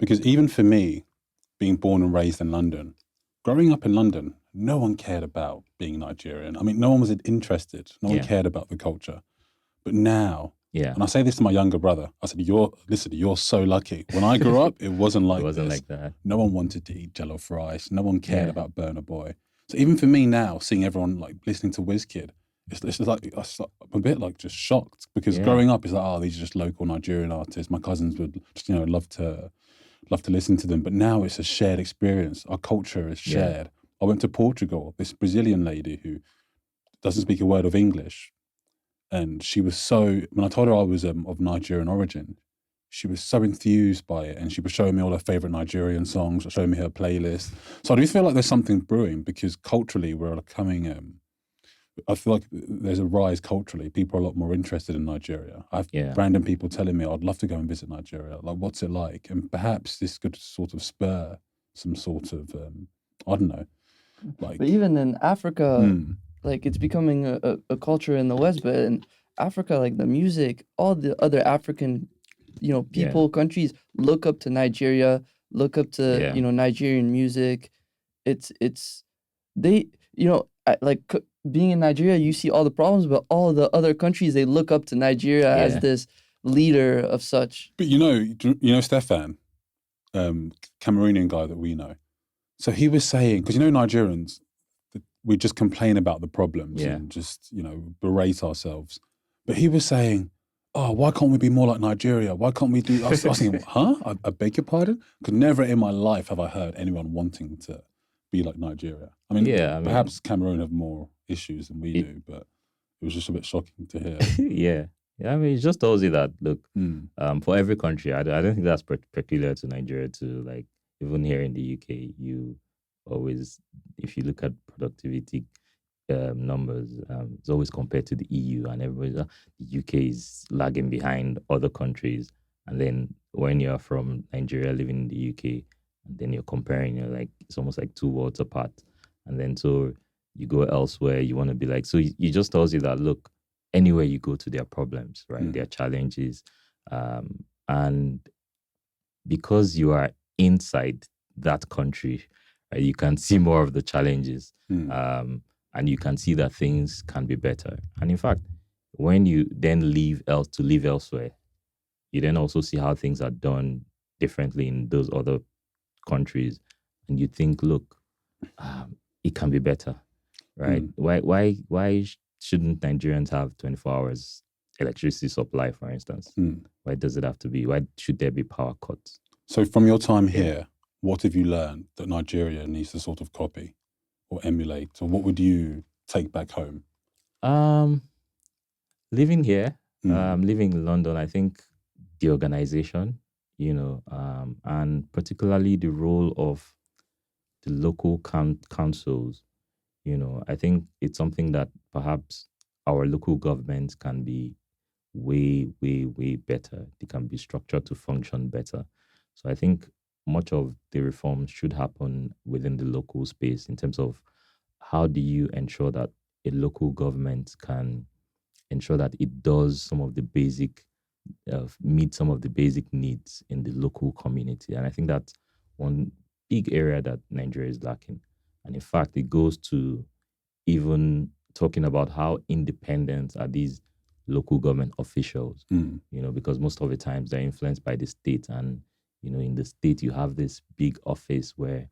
Because even for me, being born and raised in London, growing up in London, no one cared about being Nigerian. I mean, no one was interested. No one Yeah. cared about the culture. But now, Yeah. and I say this to my younger brother, I said, you're so lucky. When I grew up, it wasn't It like wasn't this. like that. No one wanted to eat jollof rice. No one cared Yeah. about Burna Boy. So even for me now, seeing everyone like listening to Wizkid, it's just like, I'm a bit like just shocked because Yeah. growing up, it's like, oh, these are just local Nigerian artists. My cousins would just, love to listen to them. But now it's a shared experience. Our culture is Yeah. shared. I went to Portugal, this Brazilian lady who doesn't speak a word of English. And she was so, when I told her I was of Nigerian origin, she was so enthused by it. And she was showing me all her favorite Nigerian songs, showing me her playlist. So I do feel like there's something brewing because culturally we're coming, I feel like there's a rise culturally. People are a lot more interested in Nigeria. I have Yeah. random people telling me, I'd love to go and visit Nigeria. Like, what's it like? And perhaps this could sort of spur some sort of, I don't know, like. But even in Africa, Mm, like it's becoming a culture in the West, but in Africa, like the music, all the other African, people, countries look up to Nigeria, look up to, Yeah. Nigerian music. It's they, being in Nigeria, you see all the problems, but all the other countries, they look up to Nigeria as Yeah. this leader of such. but Stefan, Cameroonian guy that we know. So he was saying, because Nigerians, we just complain about the problems Yeah. and just, berate ourselves. But he was saying, oh, why can't we be more like Nigeria? Why can't we do... I was thinking, huh? I beg your pardon? Because never in my life have I heard anyone wanting to be like Nigeria. I mean, perhaps Cameroon have more issues than we do, but it was just a bit shocking to hear. Yeah. I mean, it just tells you that, look, for every country, I don't think that's peculiar to Nigeria too. Like, even here in the UK, you always, if you look at productivity numbers, it's always compared to the EU, and everybody's the UK is lagging behind other countries. And then when you're from Nigeria living in the UK, and then you're comparing, like, it's almost like two worlds apart. And then so you go elsewhere, you want to be like, so it just tells you that, look, anywhere you go to, their problems, right? Their challenges. And because you are inside that country, right, you can see more of the challenges. And you can see that things can be better. And in fact, when you then live elsewhere, you then also see how things are done differently in those other countries. And you think, look, it can be better, right? Why shouldn't Nigerians have 24 hours electricity supply, for instance? Why does it have to be? Why should there be power cuts? So from your time here, what have you learned that Nigeria needs to sort of copy or emulate? Or what would you take back home? Living here, living in London, I think the organization, and particularly the role of the local councils, I think it's something that perhaps our local governments can be way, way, way better. They can be structured to function better. So I think much of the reforms should happen within the local space in terms of how do you ensure that a local government can ensure that it does some of the basic, meet some of the basic needs in the local community. And I think that's one big area that Nigeria is lacking. And in fact, it goes to even talking about how independent are these local government officials, because most of the times they're influenced by the state. And, in the state, you have this big office where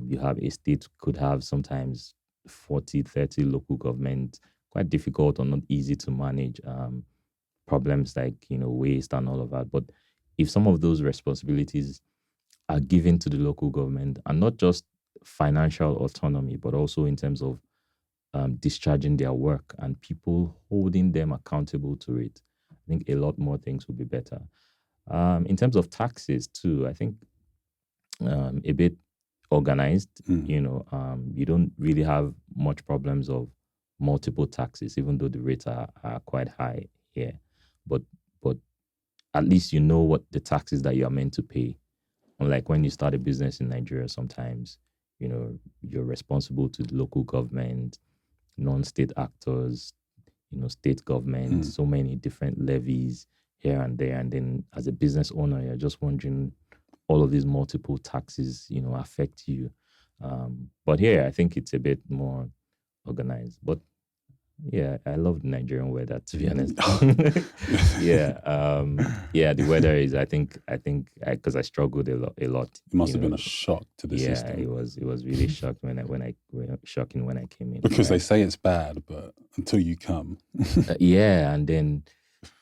you have a state could have sometimes 40, 30 local government, quite difficult or not easy to manage, problems like, waste and all of that. But if some of those responsibilities are given to the local government, and not just financial autonomy, but also in terms of discharging their work and people holding them accountable to it, I think a lot more things will be better. In terms of taxes too, I think a bit organized. You don't really have much problems of multiple taxes, even though the rates are quite high here. But at least you know what the taxes that you are meant to pay. Unlike when you start a business in Nigeria, sometimes you're responsible to the local government, non-state actors, state government, so many different levies here and there. And then as a business owner, you're just wondering all of these multiple taxes, affect you. But here, I think it's a bit more organized. But yeah, I love the Nigerian weather, to be honest. Yeah, the weather is. I think, because I struggled a lot. It must have been a shock to the Yeah, system. it was really shocked shocking when I came in. Because they say it's bad, but until you come, yeah, and then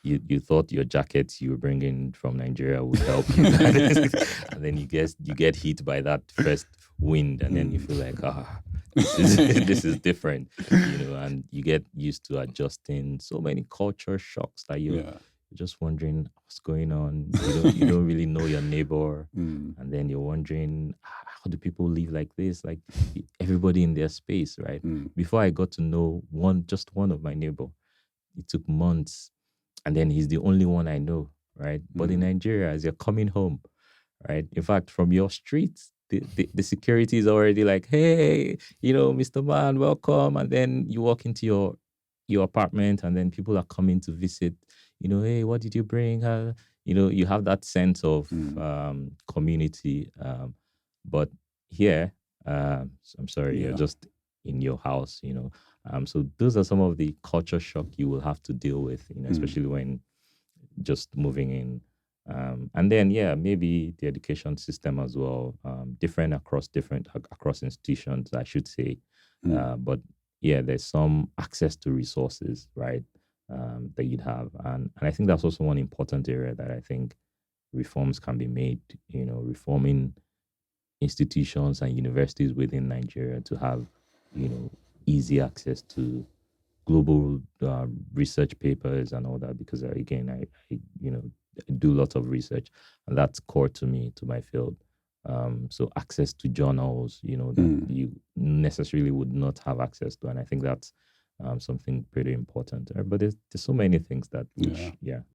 you thought your jacket you were bringing from Nigeria would help you, and then you get hit by that first wind, and then you feel like, this is different, and you get used to adjusting. So many culture shocks that you're just wondering what's going on. You don't really know your neighbor, and then you're wondering, how do people live like this? Like everybody in their space, right? Before I got to know just one of my neighbor, it took months, and then he's the only one I know, right? But in Nigeria, as you're coming home, right? In fact, from your street, the security is already like, hey, Mr. Man, welcome. And then you walk into your apartment, and then people are coming to visit. Hey, what did you bring? You have that sense of community. But here, I'm sorry, you're just in your house. So those are some of the culture shock you will have to deal with. Especially when just moving in. And then, maybe the education system as well, different across institutions, I should say. But there's some access to resources, right, that you'd have. And I think that's also one important area that I think reforms can be made, reforming institutions and universities within Nigeria to have, easy access to global research papers and all that, because again, I do lots of research, and that's core to me, to my field. So access to journals, that you necessarily would not have access to, and I think that's something pretty important. But there's so many things that